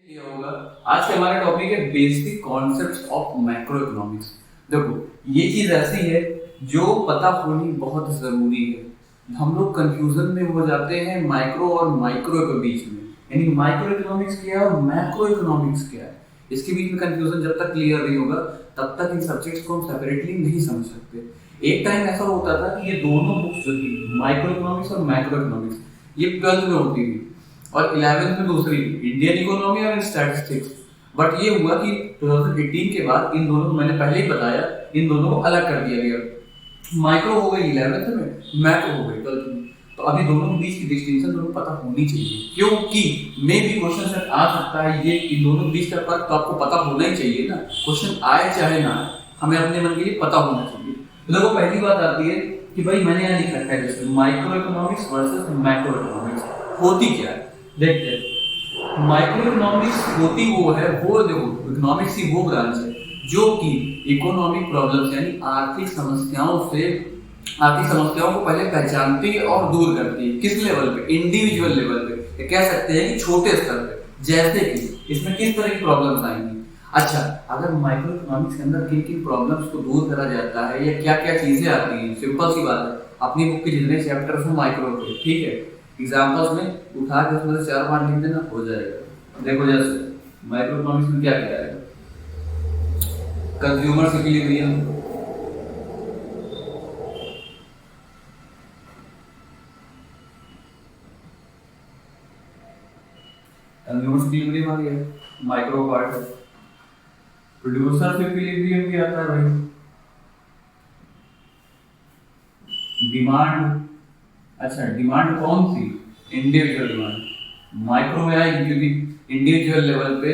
लिया होगा। आज का हमारा टॉपिक है basic concepts of macro economics. देखो, ये चीज ऐसी है जो पता होनी बहुत जरूरी है। हम लोग कंफ्यूजन में हो जाते हैं माइक्रो और माइक्रो के बीच में, यानी माइक्रो इकोनॉमिक्स क्या है और मैक्रो इकोनॉमिक्स क्या है, इसके बीच में कंफ्यूजन जब तक क्लियर नहीं होगा तब तक इन सब्जेक्ट्स को हम सेपरेटली नहीं समझ सकते। एक टाइम ऐसा होता था कि ये दोनों बुक्स जो थी, माइक्रो इकोनॉमिक्स और मैक्रो इकोनॉमिक्स, ये 12th में होती थी और 11th में दूसरी, इंडियन इकोनॉमी और स्टैटिस्टिक्स। बट ये हुआ कि 2018 के बाद इन दोनों को, मैंने पहले ही बताया, इन दोनों को अलग कर दिया गया। माइक्रो हो गई 11th में, मैक्रो हो गई 12th में। तो अभी दोनों के बीच की डिस्टिंक्शन दोनों पता होनी चाहिए, क्योंकि मे भी क्वेश्चन आ सकता है ये इन दोनों के बीच का फर्क तो आपको पता होना ही चाहिए ना। क्वेश्चन आए चाहे ना, हमें अपने मन के लिए पता होना चाहिए। तो देखो, पहली बात आती है कि भाई मैंने यहाँ लिख रखा है जैसे micro economics versus macro economics होती क्या है। देखते हैं, माइक्रो इकोनॉमिक्स होती वो है, वो देखो इकोनॉमिक्स की वो ब्रांच है जो कि इकोनॉमिक प्रॉब्लम्स यानी आर्थिक समस्याओं को पहले पहचानती है और दूर करती है। किस लेवल पे? इंडिविजुअल लेवल पे, कह सकते हैं कि छोटे स्तर पे। जैसे कि इसमें किस तरह की प्रॉब्लम्स आएंगी। अच्छा, अगर माइक्रो इकोनॉमिक्स के अंदर किन किन प्रॉब्लम्स को दूर करा जाता है या क्या क्या चीजें आती हैं, सिंपल सी बात है। अपनी बुक के जितने चैप्टर्स हैं माइक्रो के, ठीक है, एग्जाम्पल्स में उठा के उसमें से 4-5 लिख देना, हो जाएगा। देखो जैसे माइक्रो इकोनॉमिक्स में क्या क्या है, कंज्यूमर्स इक्विलिब्रियम, कंज्यूमर्स इक्विलिब्रियम आ गया, माइक्रो पार्ट है। प्रोड्यूसर्स इक्विलिब्रियम भी आता है भाई। डिमांड, अच्छा डिमांड कौन सी? इंडिविजुअल डिमांड माइक्रो में आएगी, क्योंकि इंडिविजुअल लेवल पे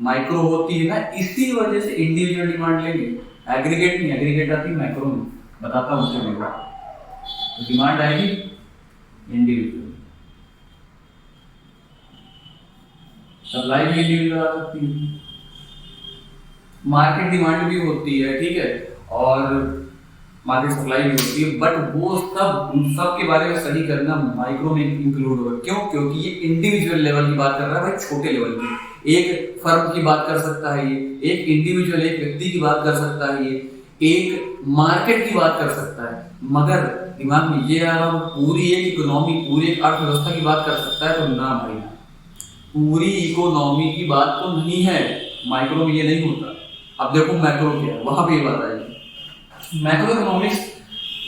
माइक्रो होती है ना, इसी वजह से इंडिविजुअल डिमांड लेंगे। एग्रीगेट नहीं, एग्रीगेट आती है मैक्रो में, बताता हूँ उसे। तो डिमांड आएगी इंडिविजुअल, सप्लाई भी इंडिविजुअल आ सकती है, मार्केट डिमांड भी होती है, ठीक है, और मार्केट सप्लाई भी होती है। बट वो सब के बारे में स्टडी करना माइक्रो में इंक्लूड होगा। क्यों? क्योंकि ये इंडिविजुअल लेवल की बात कर रहा है भाई, छोटे लेवल की। एक फर्म की बात कर सकता है ये, एक इंडिविजुअल, एक व्यक्ति की बात कर सकता है ये, एक मार्केट की बात कर सकता है। मगर दिमाग में ये आ रहा, पूरी एक इकोनॉमी, पूरी एक अर्थव्यवस्था की बात कर सकता है? तो ना भाई, पूरी इकोनॉमी की बात तो नहीं है, माइक्रो में ये नहीं होता। अब देखो मैक्रो क्या है, वहां पे ये बात आएगी। मैक्रो इकोनॉमिक्स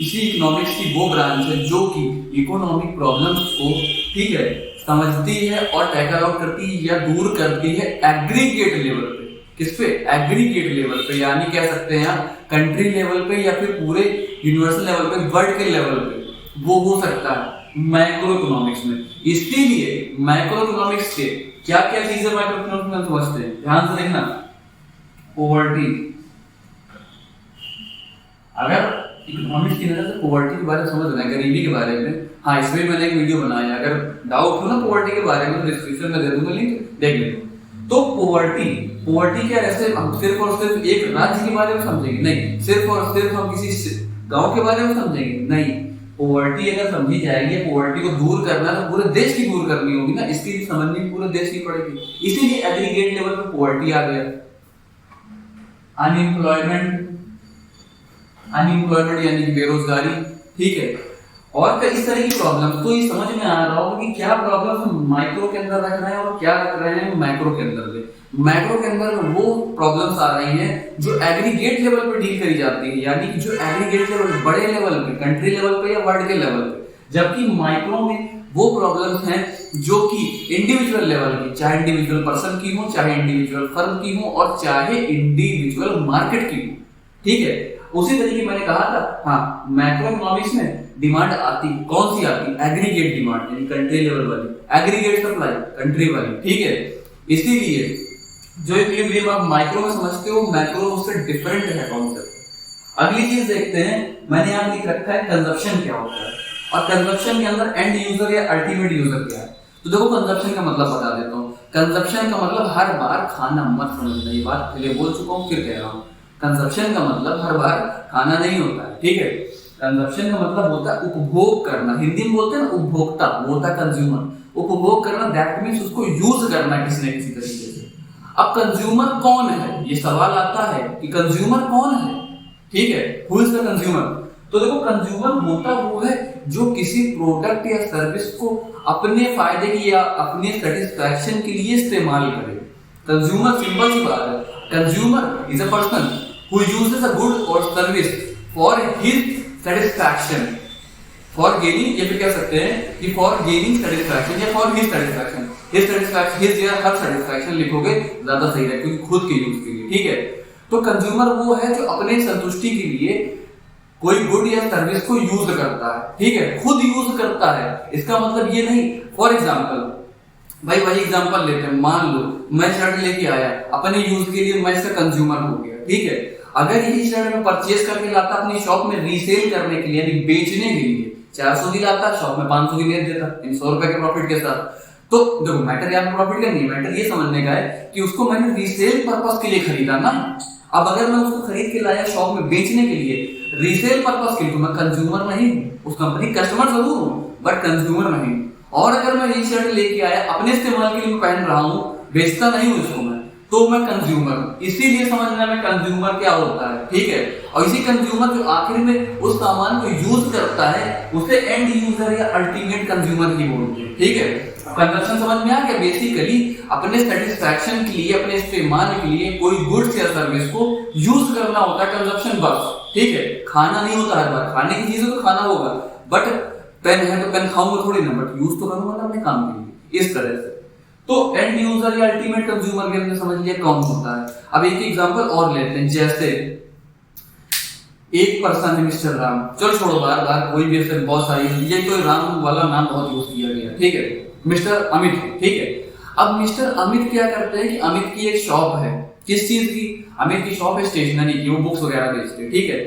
इसी इकोनॉमिक्स की वो ब्रांच है जो कि इकोनॉमिक प्रॉब्लम्स को, ठीक है, समझती है और टैकल आउट करती है या दूर करती है एग्रीगेट लेवल पे। किस पे? एग्रीगेट लेवल पे, यानी कह सकते हैं आप कंट्री लेवल पे या फिर पूरे यूनिवर्सल लेवल पे, वर्ल्ड के लेवल पे वो हो सकता है मैक्रो इकोनॉमिक्स में। इसीलिए मैक्रो इकोनॉमिक्स के क्या क्या चीजें मैक्रो इकोनॉमिक्स में समझते हैं, ध्यान से देखना। पॉवर्टी, अगर इकोनॉमिक्स की नजर से पॉवर्टी के बारे में समझ रहे हैं, गरीबी के बारे में, हाँ इसमें मैंने एक वीडियो बनाया है, अगर डाउट हो ना पॉवर्टी के बारे में तो डिस्क्रिप्शन में दे दूंगा लिंक, देख लेना। तो पॉवर्टी क्या, ऐसे हम सिर्फ और सिर्फ एक राज्य के बारे में समझेंगे? नहीं। सिर्फ और सिर्फ हम किसी गांव के बारे में समझेंगे? नहीं। पॉवर्टी अगर समझी जाएगी, पॉवर्टी को दूर करना तो पूरे देश की दूर करनी होगी ना, इसकी समझनी पूरे देश की पड़ेगी। इसीलिए एग्रीगेट लेवल पे पॉवर्टी आ गया। अनएम्प्लॉयमेंट यानी बेरोजगारी, ठीक है, और कई तरह की प्रॉब्लम। तो ये समझ में आ रहा होगा कि क्या प्रॉब्लम हम माइक्रो के अंदर रख रहे हैं और क्या रख रहे हैं मैक्रो के अंदर। मैक्रो के अंदर वो प्रॉब्लम्स आ रही हैं जो एग्रीगेट लेवल पे डील करी जाती है, यानी कि जो एग्रीगेट लेवल, बड़े लेवल पे, कंट्री लेवल पे या वर्ल्ड के लेवल पे। जबकि माइक्रो में वो प्रॉब्लम्स हैं जो कि इंडिविजुअल लेवल की, चाहे इंडिविजुअल पर्सन की हो, चाहे इंडिविजुअल फर्म की हो, और चाहे इंडिविजुअल मार्केट की हो, ठीक है। उसी तरीके मैंने कहा था, हाँ मैक्रो इकोनॉमिक्स में डिमांड आती, कौन सी आती? एग्रीगेट डिमांड, यानी कंट्री लेवल वाली, एग्रीगेट सप्लाई कंट्री वाली, ठीक है। इसीलिए जो इक्विलिब्रियम आप माइक्रो में समझते हो, मैक्रो उससे डिफरेंट है कॉन्सेप्ट। अगली चीज देखते हैं, मैंने यहाँ लिख रखा है कंजप्शन क्या होता है, और कंजप्शन के अंदर एंड यूजर या अल्टीमेट यूजर क्या है। तो देखो, कंजप्शन का मतलब बता देता हूँ। कंजप्शन का मतलब हर बार खाना मत समझना, ये बात पहले बोल चुका हूँ, फिर कह रहा हूँ। कंजप्शन का मतलब हर बार खाना नहीं होता है, ठीक है। कंजप्शन का मतलब होता है उपभोग करना, हिंदी में बोलते हैं ना उपभोक्ता, वो होता है कंज्यूमर। उपभोग करना दैट मीन्स उसको यूज करना किसी न किसी तरीके से। अब कंज्यूमर कौन है, ये सवाल आता है कि कंज्यूमर कौन है, ठीक है, हु इज द कंज्यूमर। तो देखो कंज्यूमर होता वो है जो किसी प्रोडक्ट या सर्विस को अपने फायदे की या अपने सेटिस्फैक्शन के लिए इस्तेमाल करे। कंज्यूमर सिंपल सी बात है, consumer is a person who uses a good और service for his satisfaction, for gaining, ये भी कह सकते हैं कि फॉर गेनिंग सेटिस्फैक्शन या for his satisfaction. His satisfaction, his या हर सेटिस्फैक्शन लिखोगे ज्यादा सही रहेगा क्योंकि खुद के यूज के लिए, ठीक है। तो कंज्यूमर वो है जो अपने संतुष्टि के लिए कोई गुड या सर्विस को यूज करता है, ठीक है, खुद यूज करता है। इसका मतलब ये नहीं, फॉर एग्जाम्पल भाई वही एग्जाम्पल लेते हैं, मान लो मैं शर्ट लेके आया अपने यूज के लिए, मैं इसका कंज्यूमर हो गया, ठीक है। अगर यही शर्ट मैं परचेज करके लाता अपनी शॉप में रीसेल करने के लिए यानी बेचने के लिए, 400 की लाता, शॉप में 500 की बेच देता, 100 रुपए के प्रॉफिट के साथ। तो देखो मैटर यहाँ पे प्रॉफिट का नहीं, मैटर ये समझने का है कि उसको मैंने रीसेल पर्पस के लिए खरीदा ना। अब अगर मैं उसको खरीद के लाया शॉप में बेचने के लिए रीसेल पर्पस के लिए, तो मैं कंज्यूमर नहीं हूँ, उस कंपनी कस्टमर जरूर हूँ बट कंज्यूमर नहीं। और अगर मैं ये शर्ट लेके आया अपने इस्तेमाल के लिए मैं पहन रहा हूँ, बेचता नहीं हूँ इसको मैं, तो मैं कंज्यूमर हूँ। इसीलिए समझना में कंज्यूमर क्या होता है, ठीक है। और इसी कंज्यूमर जो आखिर में उस सामान को यूज करता है उसे एंड यूजर या अल्टीमेट कंज्यूमर ही बोलते हैं, ठीक है। कंजप्शन समझ में आ गया, बेसिकली अपने सेटिस्फैक्शन के लिए, अपने इस्तेमाल के लिए कोई गुड्स या सर्विस को यूज करना होता है, कंजप्शन बस, ठीक है। खाना नहीं होता हर बार, खाने की चीजें तो खाना होगा बट पेन है तो पेन खाऊंगा थोड़ी ना, बट यूज तो करूंगा ना अपने काम के लिए, इस तरह से। तो एंड यूजर या अल्टीमेट कंज्यूमर के अंदर समझ लिया कौन होता है। अब एक एग्जांपल और लेते हैं, जैसे एक पर्सन है मिस्टर राम, चलो छोड़ो बार बार कोई भी ऐसे बहुत सारी, ये तो राम वाला नाम बहुत यूज किया गया, ठीक है। मिस्टर अमित, ठीक है। अब मिस्टर अमित क्या करते हैं कि अमित की एक शॉप है, किस चीज की, अमित की शॉप है स्टेशनरी की, वो बुक्स वगैरह बेचते हैं, ठीक है।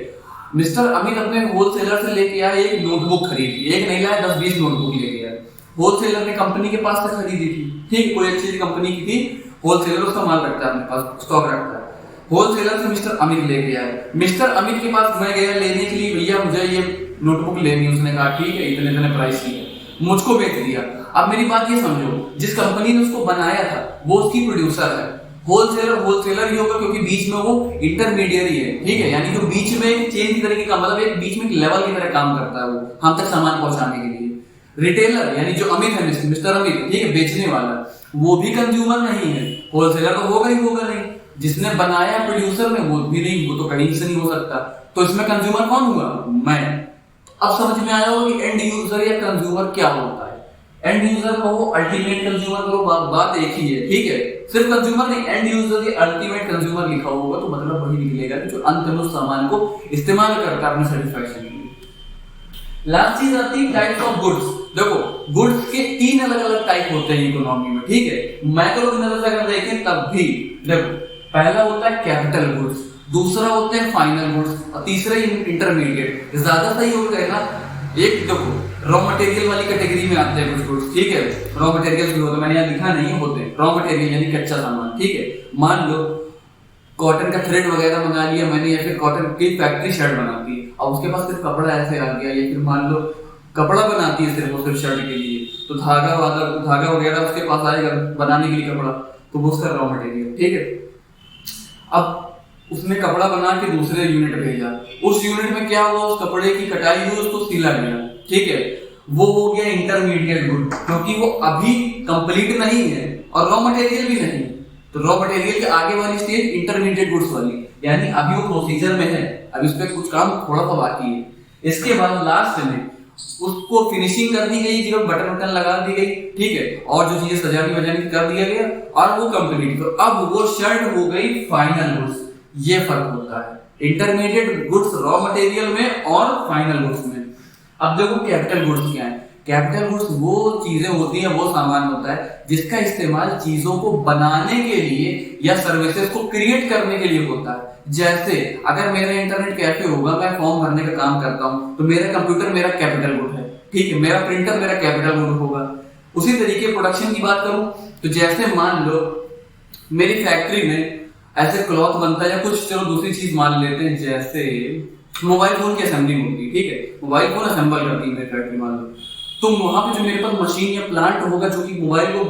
मिस्टर अमित अपने होलसेलर से लेके आए एक नोटबुक खरीदी, एक नहीं लाया 10-20 नोटबुक लेके आए। होलसेलर ने कंपनी के पास से खरीदी थी, ठीक, कोई अच्छी कंपनी की थी, होलसेलर उसका माल रखता है अपने पास, स्टॉक रखता है। होलसेलर से मिस्टर अमित लेके आए, मिस्टर अमित के पास मैं गया लेने के लिए, भैया मुझे ये नोटबुक लेनी है, उसने कहा ठीक है, इतने इतने प्राइस की है, मुझको बेच दिया। अब मेरी बात ये समझो, जिस कंपनी ने उसको बनाया था वो उसकी प्रोड्यूसर है, होलसेलर ही होगा क्योंकि बीच में वो इंटरमीडियरी है, ठीक है, यानी जो बीच में एक चेन की तरीके का, मतलब एक बीच में एक लेवल की तरह काम करता है वो हम तक सामान पहुंचाने के लिए। रिटेलर यानी जो अमित है, मिस्टर अमित, ठीक है, बेचने वाला, वो भी कंज्यूमर नहीं है, होलसेलर तो होगा ही होगा नहीं, जिसने बनाया प्रोड्यूसर ने, वो भी नहीं, वो तो कहीं से नहीं हो सकता। तो इसमें कंज्यूमर कौन हुआ, मैं। अब समझ में आया हो कि एंड यूजर या कंज्यूमर क्या होता है। एंड यूजर कहो, अल्टीमेट कंज्यूमर करो, बात एक ही है, ठीक है। सिर्फ कंज्यूमर नहीं, एंड यूजर या अल्टीमेट कंज्यूमर लिखा होगा तो मतलब वही निकलेगा कि जो अंत में उस सामान को इस्तेमाल करता है अपने सेटिस्फैक्शन के लिए। लास्ट चीज आती है टाइप्स ऑफ गुड्स। देखो गुड्स के 3 अलग अलग टाइप होते हैं इकोनॉमी में, ठीक है। मैक्रो की नजर से अगर देखें तब भी देखो, पहला होता है कैपिटल गुड्स, दूसरा होते हैं फाइनल गुड्स और तीसरा इंटरमीडिएट। ज्यादा सही हो गए ना, एक देखो रॉ मटेरियल वाली कैटेगरी में आते हैं कुछ गुड्स, ठीक है। रॉ मटेरियल भी होते, मैंने यहाँ लिखा नहीं होते, रॉ मटेरियल यानी कच्चा सामान, ठीक है। मान लो कॉटन का थ्रेड वगैरह मंगा लिया मैंने, या फिर कॉटन की फैक्ट्री शर्ट बनाती है, अब उसके पास सिर्फ कपड़ा ऐसे आ गया, या फिर मान लो कपड़ा बनाती है सिर्फ शर्ट के लिए, तो धागा वगैरह उसके पास आएगा बनाने के लिए कपड़ा, तो वो उसका रॉ मटेरियल, ठीक है। अब उसने कपड़ा बना के दूसरे यूनिट भेजा, उस यूनिट में क्या हुआ, उस कपड़े की कटाई हुई, उसको सिला गया, ठीक है। वो हो गया इंटरमीडिएट गुड, क्योंकि वो अभी कंप्लीट नहीं है और रॉ मटेरियल भी नहीं। तो रॉ मटेरियल के आगे वाली स्टेज इंटरमीडिएट गुड्स वाली, यानी अभी वो प्रोसीजर में है, अभी उस पर कुछ काम थोड़ा सा बाकी है। इसके बाद लास्ट में उसको फिनिशिंग कर दी गई, जो बटन लगा दी गई, ठीक है, और जो चीजें सजानी वजानी कर दिया गया और वो कंप्लीट। तो अब वो शर्ट हो गई फाइनल गुड्स। ये फर्क होता है इंटरमीडिएट गुड्स रॉ मटेरियल में और फाइनल गुड्स में। अब देखो कैपिटल गुड्स क्या है। कैपिटल गुड्स वो चीजें होती हैं, वो सामान होता है जिसका इस्तेमाल चीजों को बनाने के लिए या सर्विसेज को क्रिएट करने के लिए होता है। जैसे अगर मेरा इंटरनेट कैफे होगा, मैं फॉर्म भरने का काम करता हूं, तो मेरा कंप्यूटर मेरा कैपिटल गुड है, ठीक है, मेरा प्रिंटर मेरा कैपिटल गुड होगा। उसी तरीके प्रोडक्शन की बात करूं तो जैसे मान लो मेरी फैक्ट्री में ऐसे क्लॉथ बनता है या कुछ, चलो दूसरी चीज मान लेते हैं, जैसे मोबाइल फोन की असेंबलिंग होती है, ठीक है, मोबाइल फोन असेंबल करती है मेरी फैक्ट्री मान लो, तो वहां पे जो मेरे पास मशीन या प्लांट होगा जो कि मोबाइल को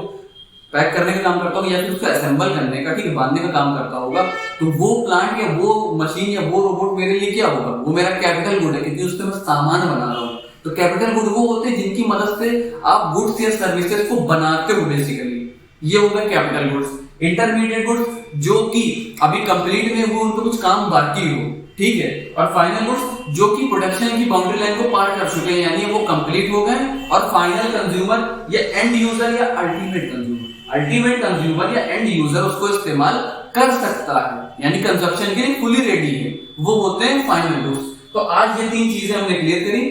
पैक करने का काम करता होगा या फिर उसको असेंबल करने का, ठीक है, बांधने का काम करता होगा, तो वो प्लांट या वो मशीन या वो रोबोट मेरे लिए क्या होगा, वो मेरा कैपिटल गुड है, क्योंकि उससे मैं सामान बना रहा हूँ। तो कैपिटल गुड वो होते हैं जिनकी मदद से आप गुड्स या सर्विसेज को बनाते हो बेसिकली, ये होगा कैपिटल गुड्स। इंटरमीडिएट गुड्स जो कि अभी कंप्लीट में हो, उनको कुछ काम बाकी हो, ठीक है। और फाइनल गुड्स जो कि प्रोडक्शन की बाउंड्री लाइन को पार कर चुके हैं, यानी वो कंप्लीट हो गए। और फाइनल कंज्यूमर या एंड यूजर या अल्टीमेट कंज्यूमर या एंड यूजर उसको इस्तेमाल कर सकता है, यानी कंजप्शन के लिए फुली रेडी है, वो होते हैं फाइनल गुड्स। तो आज ये तीन चीजें हमने क्लियर करी।